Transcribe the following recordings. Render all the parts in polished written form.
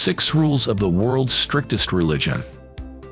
6 Rules of the World's Strictest Religion.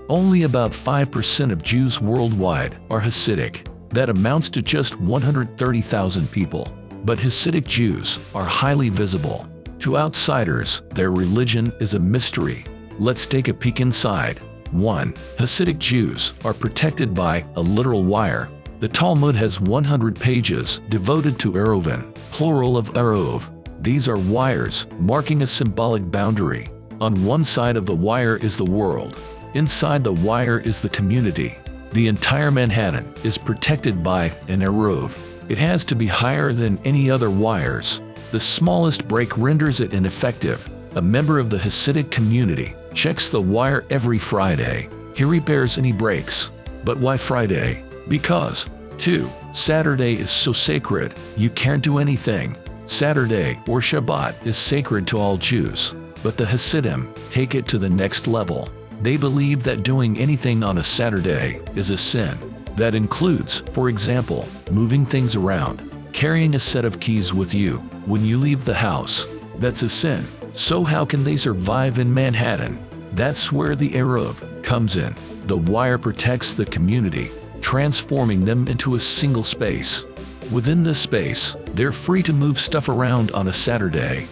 Only about 5% of Jews worldwide are Hasidic. That amounts to just 130,000 people. But Hasidic Jews are highly visible. To outsiders, their religion is a mystery. Let's take a peek inside. 1. Hasidic Jews are protected by a literal wire. The Talmud has 100 pages devoted to Eruvin, plural of Eruv. These are wires marking a symbolic boundary. On one side of the wire is the world. Inside the wire is the community. The entire Manhattan is protected by an Eruv. It has to be higher than any other wires. The smallest break renders it ineffective. A member of the Hasidic community checks the wire every Friday. He repairs any breaks. But why Friday? Because 2. Saturday is so sacred, you can't do anything. Saturday or Shabbat is sacred to all Jews. But the Hasidim take it to the next level. They believe that doing anything on a Saturday is a sin. That includes, for example, moving things around, carrying a set of keys with you when you leave the house. That's a sin. So how can they survive in Manhattan? That's where the Eruv comes in. The wire protects the community, transforming them into a single space. Within this space, they're free to move stuff around on a Saturday.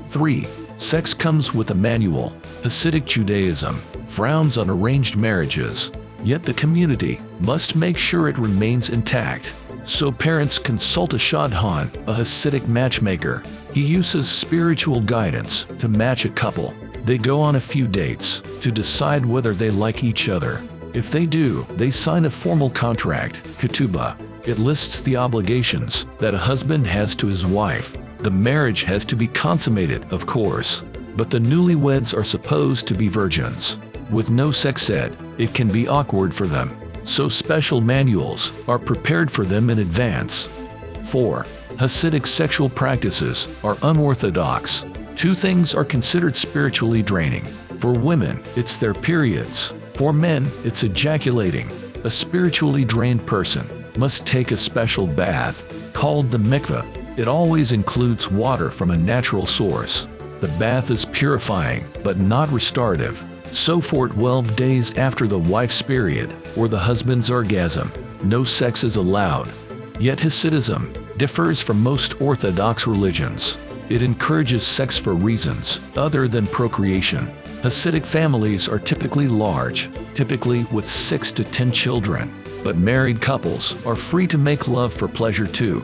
3. Sex comes with a manual. Hasidic Judaism frowns on arranged marriages, yet the community must make sure it remains intact. So parents consult a shadchan, a Hasidic matchmaker. He uses spiritual guidance to match a couple. They go on a few dates to decide whether they like each other. If they do, they sign a formal contract, ketubah. It lists the obligations that a husband has to his wife. The marriage has to be consummated, of course, but the newlyweds are supposed to be virgins. With no sex ed, it can be awkward for them, so special manuals are prepared for them in advance. 4. Hasidic sexual practices are unorthodox. 2 things are considered spiritually draining. For women, it's their periods. For men, it's ejaculating. A spiritually drained person must take a special bath, called the mikveh. It always includes water from a natural source. The bath is purifying, but not restorative. So for 12 days after the wife's period, or the husband's orgasm, no sex is allowed. Yet Hasidism differs from most Orthodox religions. It encourages sex for reasons other than procreation. Hasidic families are typically large, typically with 6 to 10 children, but married couples are free to make love for pleasure too.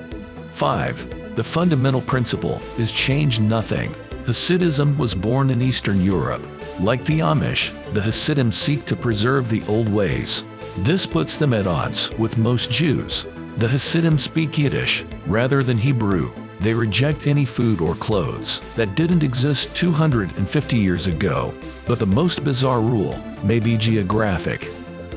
5. The fundamental principle is change nothing. Hasidism was born in Eastern Europe. Like the Amish, the Hasidim seek to preserve the old ways. This puts them at odds with most Jews. The Hasidim speak Yiddish rather than Hebrew. They reject any food or clothes that didn't exist 250 years ago. But the most bizarre rule may be geographic.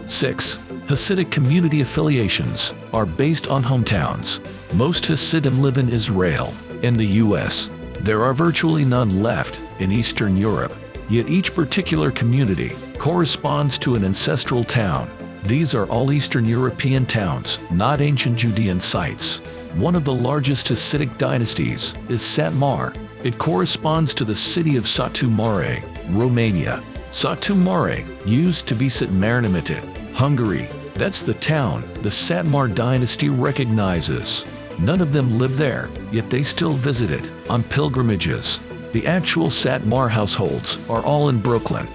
6. Hasidic community affiliations are based on hometowns. Most Hasidim live in Israel and the US. There are virtually none left in Eastern Europe. Yet each particular community corresponds to an ancestral town. These are all Eastern European towns, not ancient Judean sites. One of the largest Hasidic dynasties is Satmar. It corresponds to the city of Satu Mare, Romania. Satu Mare used to be Satmarnamitit, Hungary. That's the town the Satmar dynasty recognizes. None of them live there, yet they still visit it on pilgrimages. The actual Satmar households are all in Brooklyn.